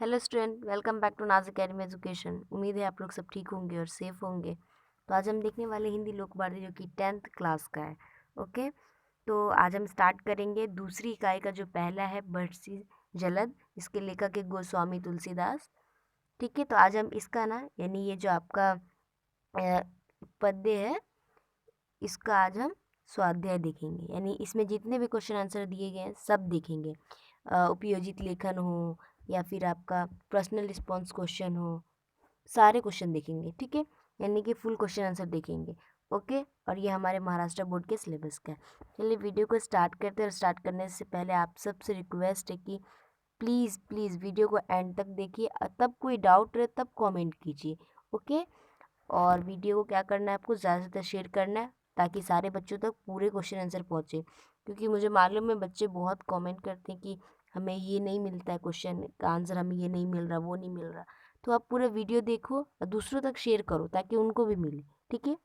Hello student, welcome back to Naaz academy education. उम्मीद है आप लोग सब ठीक होंगे और सेफ होंगे। तो आज हम देखने वाले हिंदी लोक वार्ता जो कि 10th क्लास का है। ओके, तो आज हम स्टार्ट करेंगे दूसरी इकाई का जो पहला है बरसी जलद। इसके लेखक है गोस्वामी तुलसीदास। ठीक है, तो आज हम इसका ना यानी ये जो आपका पद्य है इसका आज हम स्वाध्याय देखेंगे। यानी इसमें जितने भी क्वेश्चन आंसर दिए गए हैं सब देखेंगे। उपयोजित लेखन हो या फिर आपका पर्सनल रिस्पॉन्स क्वेश्चन हो, सारे क्वेश्चन देखेंगे। ठीक है, यानी कि फुल क्वेश्चन आंसर देखेंगे। ओके, और ये हमारे महाराष्ट्र बोर्ड के सिलेबस का है। चलिए वीडियो को स्टार्ट करते हैं। और स्टार्ट करने से पहले आप सबसे रिक्वेस्ट है कि प्लीज़ प्लीज़ वीडियो को एंड तक देखिए, तब कोई डाउट रहे तब कमेंट कीजिए। ओके, और वीडियो को क्या करना है, आपको ज़्यादा से ज़्यादा शेयर करना है ताकि सारे बच्चों तक पूरे क्वेश्चन आंसर पहुँचे। क्योंकि मुझे मालूम है बच्चे बहुत कमेंट करते हैं कि हमें ये नहीं मिलता है, क्वेश्चन का आंसर हमें ये नहीं मिल रहा, वो नहीं मिल रहा। तो आप पूरा वीडियो देखो और दूसरों तक शेयर करो ताकि उनको भी मिले। ठीक है,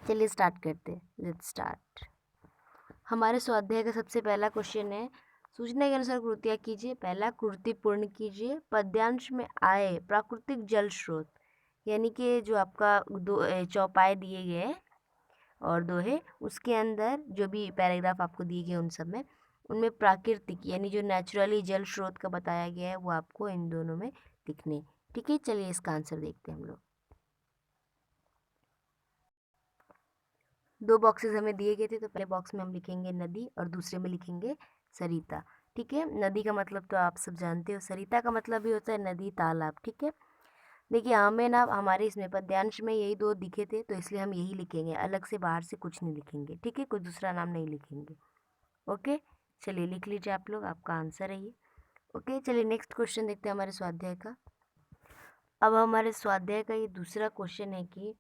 चलिए स्टार्ट करते हैं। Let's start. हमारे स्वाध्याय का सबसे पहला क्वेश्चन है, सूचना के अनुसार कृतियाँ कीजिए। पहला, कृति पूर्ण कीजिए। पद्यांश में आए प्राकृतिक जल स्रोत, यानी कि जो आपका दो चौपाए दिए गए हैं और दोहे, उसके अंदर जो भी पैराग्राफ आपको दिए गए उन सब में, उनमें प्राकृतिक यानी जो नेचुरली जल स्रोत का बताया गया है वो आपको इन दोनों में दिखने। ठीक है, चलिए इसका आंसर देखते हैं हम लोग। दो बॉक्सेस हमें दिए गए थे, तो पहले बॉक्स में हम लिखेंगे नदी और दूसरे में लिखेंगे सरिता। ठीक है, नदी का मतलब तो आप सब जानते हो, सरिता का मतलब भी होता है नदी, तालाब। ठीक है, देखिए हमें ना हमारे इसमें पद्यांश में यही दो दिखे थे तो इसलिए हम यही लिखेंगे, अलग से बाहर से कुछ नहीं लिखेंगे। ठीक है, कोई दूसरा नाम नहीं लिखेंगे। ओके, चलिए लिख लीजिए आप लोग, आपका आंसर है ये। ओके, चलिए नेक्स्ट क्वेश्चन देखते हैं हमारे स्वाध्याय का। अब हमारे स्वाध्याय का ये दूसरा क्वेश्चन है कि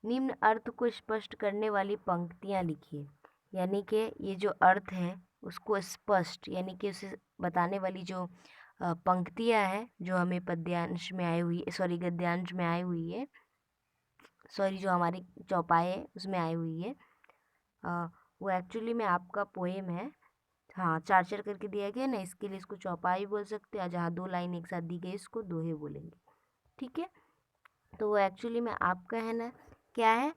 निम्न अर्थ को स्पष्ट करने वाली पंक्तियाँ लिखिए। यानी कि ये जो अर्थ है उसको स्पष्ट यानी कि उसे बताने वाली जो पंक्तियाँ हैं जो हमें पद्यांश में आई हुई, सॉरी गद्यांश में आई हुई है, सॉरी जो हमारी चौपाई है उसमें आई हुई है, वो एक्चुअली में आपका पोएम है। हाँ, चार चार करके दिया गया ना, इसके लिए इसको चौपाई बोल सकते हैं। जहाँ दो लाइन एक साथ दी गई इसको दोहे बोलेंगे। ठीक है, तो वो एक्चुअली में आपका है ना क्या है,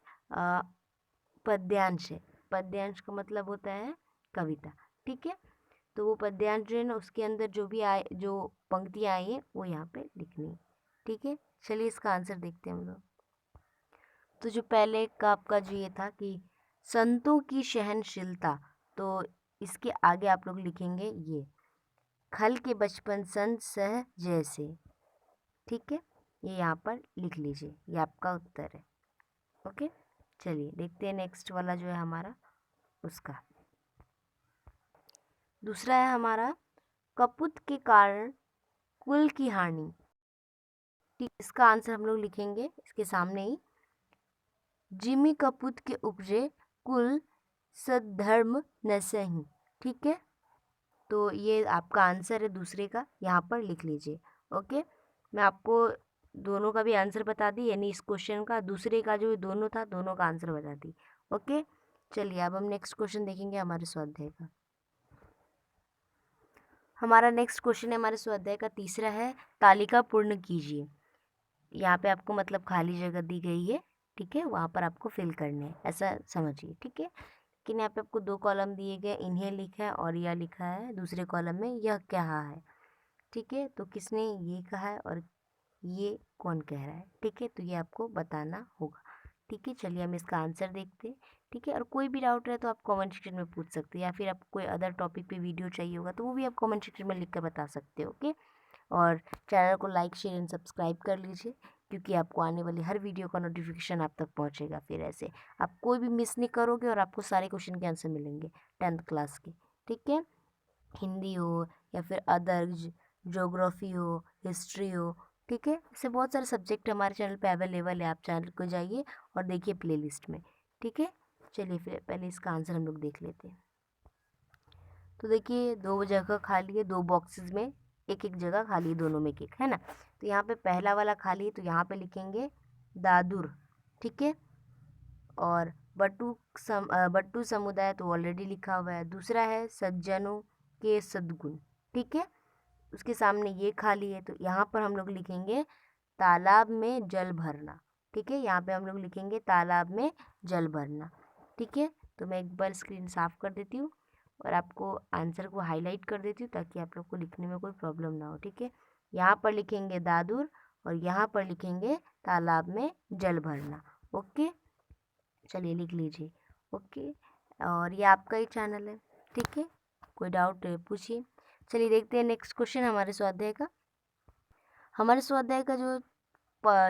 पद्यांश है। पद्यांश का मतलब होता है कविता। ठीक है, तो वो पद्यांश जो है ना उसके अंदर जो भी आए, जो पंक्तियाँ आई हैं वो यहाँ पे लिखनी है। ठीक है, चलिए इसका आंसर देखते हैं हम लोग। तो जो पहले का आपका जो ये था कि संतों की सहनशीलता, तो इसके आगे आप लोग लिखेंगे ये, खल के बचपन संत सह जैसे। ठीक है, ये यहाँ पर लिख लीजिए, ये आपका उत्तर है। ओके, चलिए देखते हैं नेक्स्ट वाला जो है हमारा उसका। दूसरा है हमारा, कपूत के कारण कुल की हानि। ठीक, इसका आंसर हम लोग लिखेंगे इसके सामने ही, जिमी कपूत के उपजे कुल सद्धर्म नसहि। ठीक है, तो ये आपका आंसर है दूसरे का, यहाँ पर लिख लीजिए। ओके, मैं आपको दोनों का भी आंसर बता दी, यानी इस क्वेश्चन का दूसरे का जो दोनों था दोनों का आंसर बता दी। ओके, चलिए अब हम नेक्स्ट क्वेश्चन देखेंगे हमारे स्वाध्याय का। हमारा नेक्स्ट क्वेश्चन है हमारे स्वाध्याय का तीसरा है, तालिका पूर्ण कीजिए। यहाँ पे आपको मतलब खाली जगह दी गई है। ठीक है, वहाँ पर आपको फिल करने हैं, ऐसा समझिए। ठीक है, लेकिन यहाँ पे आपको दो कॉलम दिए गए, इन्हें लिखा है और यह लिखा है दूसरे कॉलम में यह कहा है। ठीक है, तो किसने ये कहा है और ये कौन कह रहा है। ठीक है, तो ये आपको बताना होगा। ठीक है, चलिए हम इसका आंसर देखते हैं। ठीक है, और कोई भी डाउट रहे तो आप कमेंट सेक्शन में पूछ सकते हैं, या फिर आपको कोई अदर टॉपिक पे वीडियो चाहिए होगा तो वो भी आप कमेंट सेक्शन में लिख कर बता सकते हो। ओके, और चैनल को लाइक शेयर एंड सब्सक्राइब कर लीजिए, क्योंकि आपको आने वाली हर वीडियो का नोटिफिकेशन आप तक पहुंचेगा। फिर ऐसे आप कोई भी मिस नहीं करोगे और आपको सारे क्वेश्चन के आंसर मिलेंगे 10th क्लास के। ठीक है, हिंदी हो या फिर अदर, ज्योग्राफी हो, हिस्ट्री हो। ठीक है, ऐसे बहुत सारे सब्जेक्ट हमारे चैनल पे अवेलेबल है, आप चैनल को जाइए और देखिए प्लेलिस्ट में। ठीक है, चलिए फिर पहले इसका आंसर हम लोग देख लेते हैं। तो देखिए दो जगह खाली है, दो बॉक्सेस में एक एक जगह खाली है, दोनों में एक एक है ना। तो यहाँ पे पहला वाला खाली है तो यहाँ पे लिखेंगे दादुर। ठीक है, और बट्टू समुदाय तो ऑलरेडी लिखा हुआ है। दूसरा है सज्जनों के सद्गुण। ठीक है, उसके सामने ये खाली है, तो यहाँ पर हम लोग लिखेंगे तालाब में जल भरना। ठीक है, यहाँ पे हम लोग लिखेंगे तालाब में जल भरना। ठीक है, तो मैं एक बार स्क्रीन साफ कर देती हूँ और आपको आंसर को हाईलाइट कर देती हूँ ताकि आप लोग को लिखने में कोई प्रॉब्लम ना हो। ठीक है, यहाँ पर लिखेंगे दादुर और यहाँ पर लिखेंगे तालाब में जल भरना। ओके, चलिए लिख लीजिए। ओके, और ये आपका ही चैनल है। ठीक है, कोई डाउट है पूछिए। चलिए देखते हैं नेक्स्ट क्वेश्चन हमारे स्वाध्याय का। हमारे स्वाध्याय का जो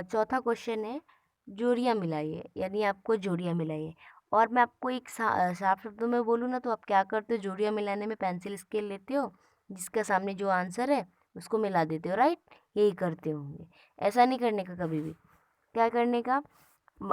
चौथा क्वेश्चन है, जोड़ियाँ मिलाइए, यानी आपको जोड़ियाँ मिलाइए। और मैं आपको एक साफ शब्दों में बोलूँ ना, तो आप क्या करते हो, जोड़ियाँ मिलाने में पेंसिल स्केल लेते हो, जिसका सामने जो आंसर है उसको मिला देते हो, राइट। यही करते होंगे, ऐसा नहीं करने का कभी भी। क्या करने का,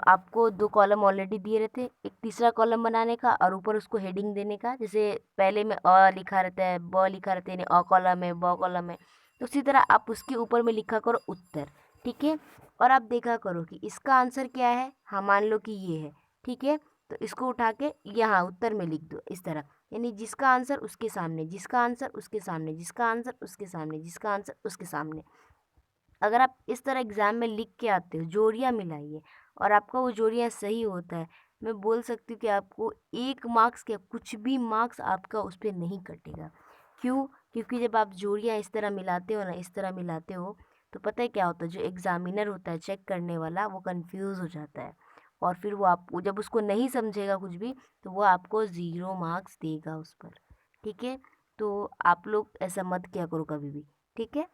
आपको 2 कॉलम ऑलरेडी दिए रहते, एक तीसरा कॉलम बनाने का और ऊपर उसको हेडिंग देने का। जैसे पहले में अ लिखा रहता है, ब लिखा रहता है, यानी अ कॉलम है, ब कॉलम है, तो उसी तरह आप उसके ऊपर में लिखा करो उत्तर। ठीक है, और आप देखा करो कि इसका आंसर क्या है। हाँ, मान लो कि ये है, ठीक है, तो इसको उठा के यहाँ उत्तर में लिख दो इस तरह, यानी जिसका आंसर उसके सामने, जिसका आंसर उसके सामने, जिसका आंसर उसके सामने, जिसका आंसर उसके सामने। अगर आप इस तरह एग्ज़ाम में लिख के आते हो, जोड़ियाँ मिलाइए, और आपका वो जोड़ियाँ सही होता है, मैं बोल सकती हूँ कि आपको 1 मार्क्स क्या, कुछ भी मार्क्स आपका उस पे नहीं कटेगा। क्यों? क्योंकि जब आप जोड़ियाँ इस तरह मिलाते हो ना, इस तरह मिलाते हो, तो पता है क्या होता है, जो एग्ज़ामिनर होता है चेक करने वाला, वो कन्फ्यूज़ हो जाता है, और फिर वो आपको जब उसको नहीं समझेगा कुछ भी, तो वो आपको 0 मार्क्स देगा उस पर। ठीक है? तो आप लोग ऐसा मत किया करो कभी भी। ठीक है?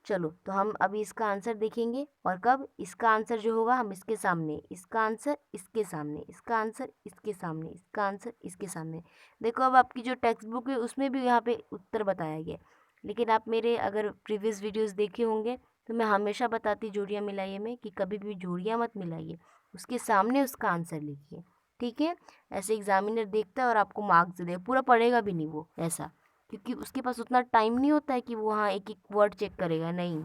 चलो, तो हम अभी इसका आंसर देखेंगे, और कब इसका आंसर जो होगा हम इसके सामने, इसका आंसर इसके सामने, इसका आंसर इसके सामने, इसका आंसर इसके सामने। देखो, अब आपकी जो टेक्स्ट बुक है उसमें भी यहाँ पे उत्तर बताया गया है, लेकिन आप मेरे अगर प्रीवियस वीडियोस देखे होंगे तो मैं हमेशा बताती जोड़ियाँ मिलाइए में कि कभी भी जोड़ियाँ मत मिलाइए, उसके सामने उसका आंसर लिखिए। ठीक है, ऐसे एग्जामिनर देखता है और आपको मार्क्स दे, पूरा पढ़ेगा भी नहीं वो, ऐसा, क्योंकि उसके पास उतना टाइम नहीं होता है कि वो हाँ एक एक वर्ड चेक करेगा, नहीं,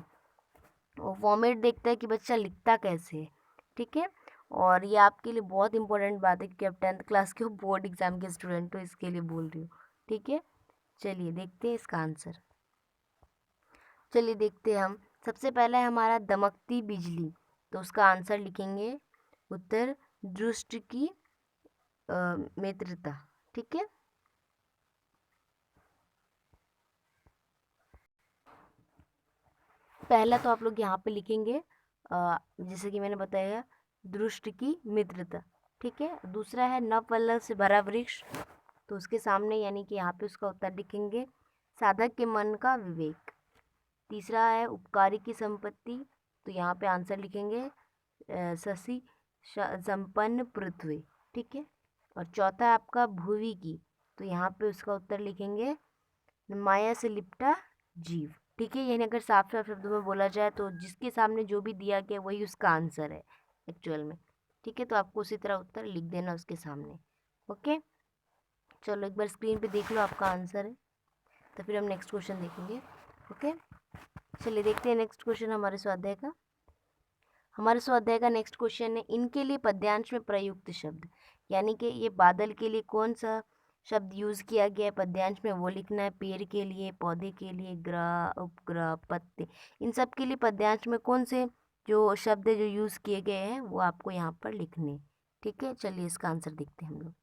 वो फॉर्मेट देखता है कि बच्चा लिखता कैसे है। ठीक है, और ये आपके लिए बहुत इंपॉर्टेंट बात है, क्योंकि आप 10th क्लास के हो, बोर्ड एग्जाम के स्टूडेंट हो, इसके लिए बोल रही हूँ। ठीक है, चलिए देखते हैं इसका आंसर। चलिए देखते हैं हम, सबसे पहला है हमारा दमकती बिजली, तो उसका आंसर लिखेंगे उत्तर दृष्टि की मित्रता। ठीक है, पहला तो आप लोग यहाँ पे लिखेंगे जैसे कि मैंने बताया, दृष्टि की मित्रता। ठीक है, दूसरा है नवपल्लव से भरा वृक्ष, तो उसके सामने यानी कि यहाँ पे उसका उत्तर लिखेंगे साधक के मन का विवेक। तीसरा है उपकारी की संपत्ति, तो यहाँ पे आंसर लिखेंगे शशि संपन्न पृथ्वी। ठीक है, और चौथा है आपका भूवि की, तो यहाँ पे उसका उत्तर लिखेंगे माया से लिपटा जीव। ठीक है, यानी अगर साफ साफ शब्दों में बोला जाए तो जिसके सामने जो भी दिया गया वही उसका आंसर है एक्चुअल में। ठीक है, तो आपको उसी तरह उत्तर लिख देना उसके सामने। ओके, चलो एक बार स्क्रीन पे देख लो आपका आंसर है, तो फिर हम नेक्स्ट क्वेश्चन देखेंगे। ओके, चलिए देखते हैं नेक्स्ट क्वेश्चन हमारे स्वाध्याय का। हमारे स्वाध्याय का नेक्स्ट क्वेश्चन है इनके लिए पद्यांश में प्रयुक्त शब्द, यानी कि ये बादल के लिए कौन सा शब्द यूज़ किया गया है पद्यांश में, वो लिखना है। पेड़ के लिए, पौधे के लिए, ग्रह, उपग्रह, पत्ते, इन सब के लिए पद्यांश में कौन से जो शब्द जो यूज़ किए गए हैं वो आपको यहाँ पर लिखने। ठीक है, चलिए इसका आंसर देखते हैं हम लोग।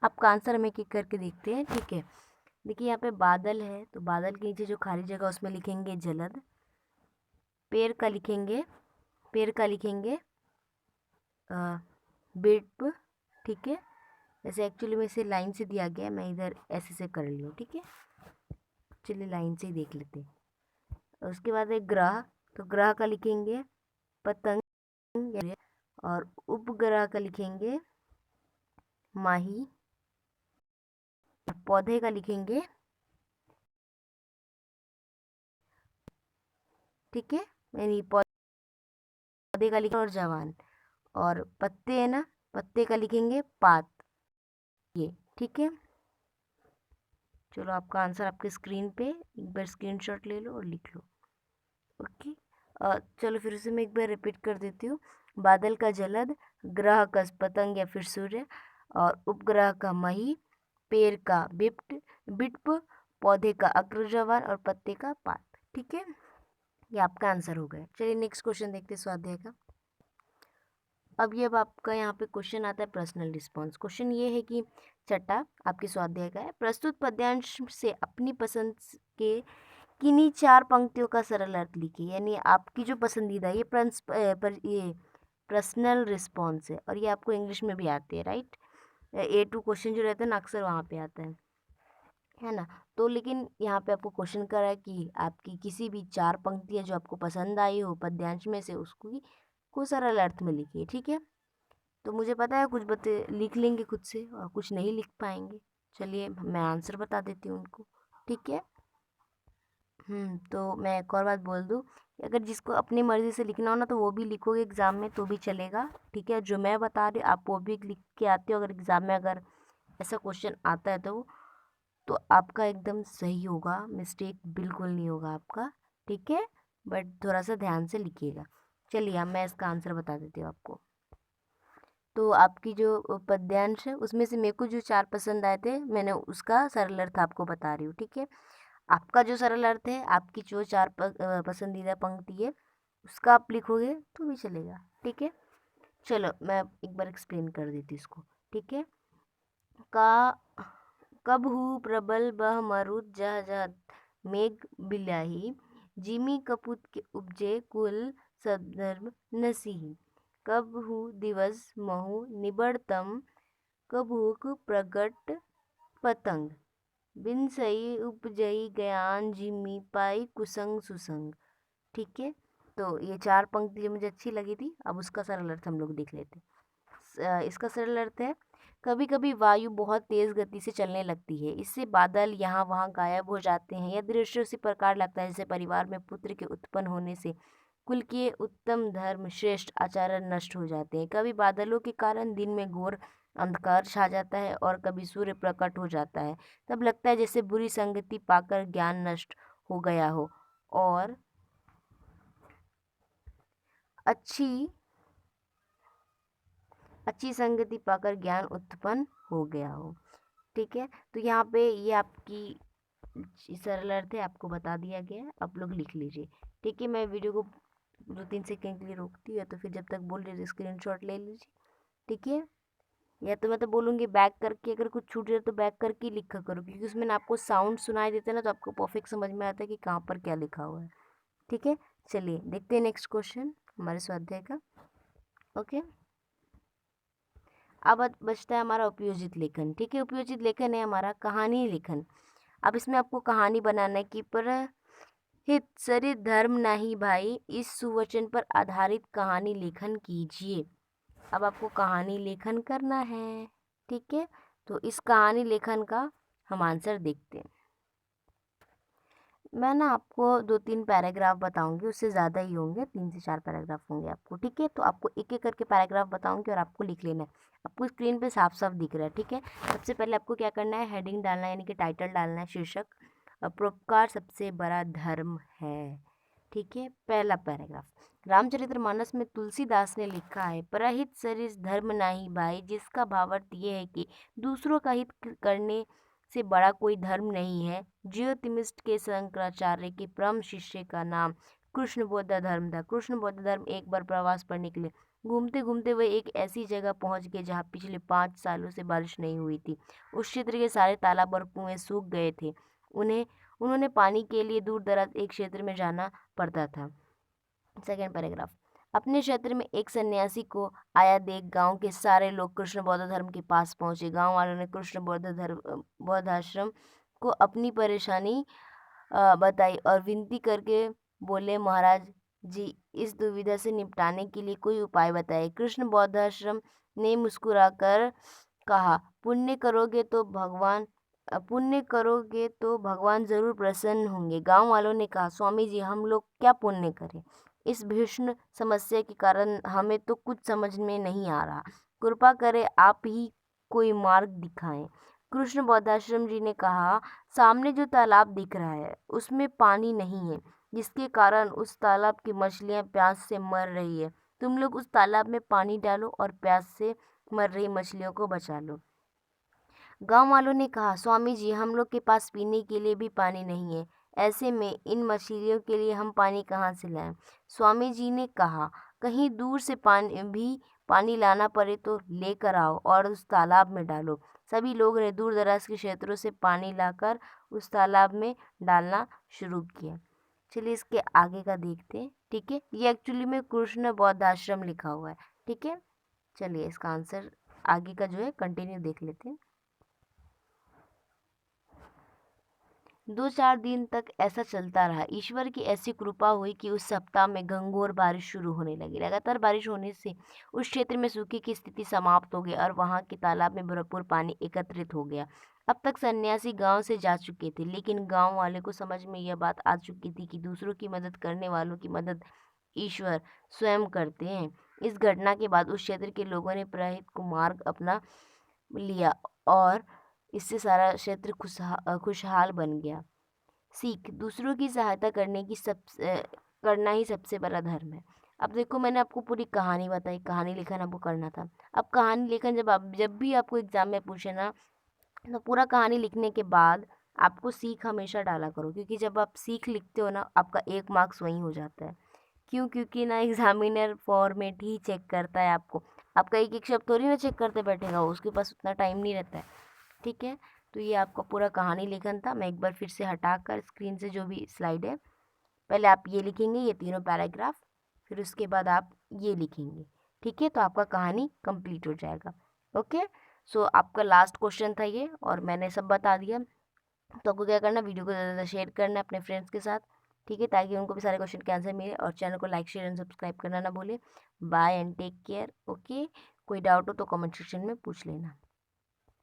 आपका आंसर हम एक एक करके देखते हैं। ठीक है, देखिए यहाँ पे बादल है, तो बादल के नीचे जो खाली जगह उसमें लिखेंगे जलद। पेड़ का लिखेंगे, पेड़ का लिखेंगे बिट। ठीक है, वैसे एक्चुअली में इसे लाइन से दिया गया है, मैं इधर ऐसे से कर ली हूँ। ठीक है, चलिए लाइन से ही देख लेते हैं। उसके बाद है ग्रह, तो ग्रह का लिखेंगे पतंग, और उपग्रह का लिखेंगे माही। पौधे का लिखेंगे, ठीक है, यानी पौधे का लिखेंगे और जवान। और पत्ते है ना, पत्ते का लिखेंगे पात, ये। ठीक है, चलो आपका आंसर आपके स्क्रीन पे, एक बार स्क्रीनशॉट ले लो और लिख लो। ओके, चलो फिर से मैं एक बार रिपीट कर देती हूँ। बादल का जलद, ग्रह का पतंग या फिर सूर्य, और उपग्रह का मही, पेड़ का बिप्ट बिटप, पौधे का अग्रजवान और पत्ते का पात। ठीक है, ये आपका आंसर हो गया। चलिए नेक्स्ट क्वेश्चन देखते हैं स्वाध्याय का। अब आपका यहाँ पे क्वेश्चन आता है पर्सनल रिस्पॉन्स। क्वेश्चन ये है कि छठा आपके स्वाध्याय का है, प्रस्तुत पद्यांश से अपनी पसंद के किन्हीं 4 पंक्तियों का सरल अर्थ लिखिए। यानी आपकी जो पसंदीदा ये पर्सनल रिस्पॉन्स है और ये आपको इंग्लिश में भी आती है, राइट। A2 क्वेश्चन जो रहता है ना अक्सर वहाँ पे आता है ना। तो लेकिन यहाँ पे आपको क्वेश्चन कर रहा है कि आपकी किसी भी 4 पंक्तियाँ जो आपको पसंद आई हो पद्यांश में से उसको को सरल अर्थ में लिखिए। ठीक है, तो मुझे पता है कुछ बच्चे लिख लेंगे खुद से और कुछ नहीं लिख पाएंगे। चलिए मैं आंसर बता देती हूँ उनको। ठीक है, तो मैं एक और बात बोल दूँ, अगर जिसको अपनी मर्ज़ी से लिखना हो ना तो वो भी लिखोगे एग्ज़ाम में तो भी चलेगा। ठीक है, जो मैं बता रही हूँ आप वो भी लिख के आते हो, अगर एग्ज़ाम में अगर ऐसा क्वेश्चन आता है तो आपका एकदम सही होगा, मिस्टेक बिल्कुल नहीं होगा आपका। ठीक है, बट थोड़ा सा ध्यान से लिखिएगा। चलिए अब मैं इसका आंसर बता देती हूँ आपको। तो आपकी जो पद्यांश है उसमें से मेरे को जो 4 पसंद आए थे मैंने उसका सरल अर्थ आपको बता रही हूँ। ठीक है, आपका जो सरल अर्थ है आपकी जो 4 पसंदीदा पंक्ति है उसका आप लिखोगे तो भी चलेगा। ठीक है, चलो मैं एक बार एक्सप्लेन कर देती हूँ इसको। ठीक है, का कब हु प्रबल बह मरुत जह जह मेघ बिलाही, जिमी कपूत के उपजे कुल सद्धर्म नसीही, कब हु दिवस महु निबड़तम, कब हुक प्रगट पतंग, बिन सई उपजई ज्ञान जिमी पाई कुसंग सुसंग। ठीक है, तो ये 4 पंक्ति जो मुझे अच्छी लगी थी, अब उसका सरल अर्थ हम लोग देख लेते हैं। इसका सरल अर्थ है, कभी कभी वायु बहुत तेज गति से चलने लगती है, इससे बादल यहाँ वहाँ गायब हो जाते हैं। यह दृश्य उसी प्रकार लगता है जैसे परिवार में पुत्र के उत्पन्न होने से कुल के उत्तम धर्म श्रेष्ठ आचरण नष्ट हो जाते हैं। कभी बादलों के कारण दिन में घोर अंधकार छा जाता है और कभी सूर्य प्रकट हो जाता है, तब लगता है जैसे बुरी संगति पाकर ज्ञान नष्ट हो गया हो और अच्छी अच्छी संगति पाकर ज्ञान उत्पन्न हो गया हो। ठीक है, तो यहाँ पे ये आपकी सरल अर्थ है, आपको बता दिया गया है, आप लोग लिख लीजिए। ठीक है, मैं वीडियो को 2-3 सेकंड के लिए रोकती हूँ, या तो फिर जब तक बोल रही स्क्रीनशॉट ले लीजिए। ठीक है, या तो मैं तो बोलूँगी बैक करके अगर कुछ छूट जाए तो बैक करके ही लिखा करो, क्योंकि उसमें ना आपको साउंड सुनाई देते हैं ना तो आपको परफेक्ट समझ में आता है कि कहाँ पर क्या लिखा हुआ है। ठीक है, चलिए देखते हैं नेक्स्ट क्वेश्चन हमारे स्वाध्याय का। ओके, अब बचता है हमारा उपयोजित लेखन। ठीक है, उपयोजित लेखन है हमारा कहानी लेखन। अब इसमें आपको कहानी बनाना है कि पर हित सरित धर्म नहीं भाई, इस सुवचन पर आधारित कहानी लेखन कीजिए। अब आपको कहानी लेखन करना है। ठीक है, तो इस कहानी लेखन का हम आंसर देखते हैं। मैं ना आपको 2-3 पैराग्राफ बताऊंगी, उससे ज़्यादा ही होंगे, 3 से 4 पैराग्राफ होंगे आपको। ठीक है, तो आपको एक एक करके पैराग्राफ बताऊंगी और आपको लिख लेना है। आपको स्क्रीन पे साफ साफ दिख रहा है। ठीक है, सबसे पहले आपको क्या करना है, हेडिंग डालना है, यानी कि टाइटल डालना है, शीर्षक परोपकार सबसे बड़ा धर्म है। ठीक है, पहला पैराग्राफ, रामचरितमानस में तुलसीदास ने लिखा है, परहित सरिस धर्म नाही भाई, जिसका भावार्थ ये है कि दूसरों का हित करने से बड़ा कोई धर्म नहीं है। ज्योतिमिस्ट के शंकराचार्य के परम शिष्य का नाम कृष्ण बौद्ध धर्म था। कृष्ण बौद्ध धर्म एक बार प्रवास पर निकले, घूमते घूमते वे एक ऐसी जगह पहुंच गए जहां पिछले 5 सालों से बारिश नहीं हुई थी। उस क्षेत्र के सारे तालाब और कुएं सूख गए थे। उन्होंने पानी के लिए दूर दराज एक क्षेत्र में जाना पड़ता था। सेकेंड पैराग्राफ, अपने क्षेत्र में एक सन्यासी को आया देख गांव के सारे लोग कृष्ण बौद्ध धर्म के पास पहुंचे। गांव वालों ने कृष्ण बौद्ध आश्रम को अपनी परेशानी बताई और विनती करके बोले, महाराज जी, इस दुविधा से निपटाने के लिए कोई उपाय बताइए। कृष्ण बौद्ध आश्रम ने मुस्कुराकर कहा, पुण्य करोगे तो भगवान जरूर प्रसन्न होंगे। गांव वालों ने कहा, स्वामी जी, हम लोग क्या पुण्य करें, इस भीषण समस्या के कारण हमें तो कुछ समझ में नहीं आ रहा, कृपा करें आप ही कोई मार्ग दिखाएं। कृष्ण बौद्धाश्रम जी ने कहा, सामने जो तालाब दिख रहा है उसमें पानी नहीं है, जिसके कारण उस तालाब की मछलियां प्यास से मर रही है। तुम लोग उस तालाब में पानी डालो और प्यास से मर रही मछलियों को बचा लो। गांव वालों ने कहा, स्वामी जी, हम लोग के पास पीने के लिए भी पानी नहीं है, ऐसे में इन मछलियों के लिए हम पानी कहाँ से लाएं? स्वामी जी ने कहा, कहीं दूर से पानी लाना पड़े तो लेकर आओ और उस तालाब में डालो। सभी लोगों ने दूर दराज के क्षेत्रों से पानी लाकर उस तालाब में डालना शुरू किया। चलिए इसके आगे का देखते हैं। ठीक है, ये एक्चुअली में कृष्ण बौद्ध आश्रम लिखा हुआ है। ठीक है, चलिए इसका आंसर आगे का जो है कंटिन्यू देख लेते हैं। 2-4 दिन तक ऐसा चलता रहा। ईश्वर की ऐसी कृपा हुई कि उस सप्ताह में घंघोर बारिश शुरू होने लगी। लगातार बारिश होने से उस क्षेत्र में सूखे की स्थिति समाप्त हो गई और वहां के तालाब में भरपूर पानी एकत्रित हो गया। अब तक सन्यासी गांव से जा चुके थे, लेकिन गांव वाले को समझ में यह बात आ चुकी थी कि दूसरों की मदद करने वालों की मदद ईश्वर स्वयं करते हैं। इस घटना के बाद उस क्षेत्र के लोगों ने प्रहित को मार्ग अपना लिया और इससे सारा क्षेत्र खुशहाल बन गया। सीख, दूसरों की सहायता करना ही सबसे बड़ा धर्म है। अब देखो, मैंने आपको पूरी कहानी बताई, कहानी लेखन आपको करना था। अब कहानी लेखन जब भी आपको एग्जाम में पूछे ना, तो पूरा कहानी लिखने के बाद आपको सीख हमेशा डाला करो, क्योंकि जब आप सीख लिखते हो ना, आपका 1 मार्क्स वहीं हो जाता है। क्यों? क्योंकि ना एग्जामिनर फॉर्मेट ही चेक करता है आपको, आपका एक एक शब्द थोड़ी ना चेक करते बैठेगा वो, उसके पास उतना टाइम नहीं रहता है। ठीक है, तो ये आपका पूरा कहानी लेखन था। मैं एक बार फिर से हटाकर स्क्रीन से जो भी स्लाइड है, पहले आप ये लिखेंगे, ये तीनों पैराग्राफ, फिर उसके बाद आप ये लिखेंगे। ठीक है, तो आपका कहानी कंप्लीट हो जाएगा। ओके, सो आपका लास्ट क्वेश्चन था ये, और मैंने सब बता दिया। तो आपको क्या करना, वीडियो को ज़्यादा से ज़्यादा शेयर करना है अपने फ्रेंड्स के साथ। ठीक है, ताकि उनको भी सारे क्वेश्चन के आंसर मिले, और चैनल को लाइक, शेयर एंड सब्सक्राइब करना ना भूले। Bye and take care. Okay, कोई डाउट हो तो कमेंट सेक्शन में पूछ लेना।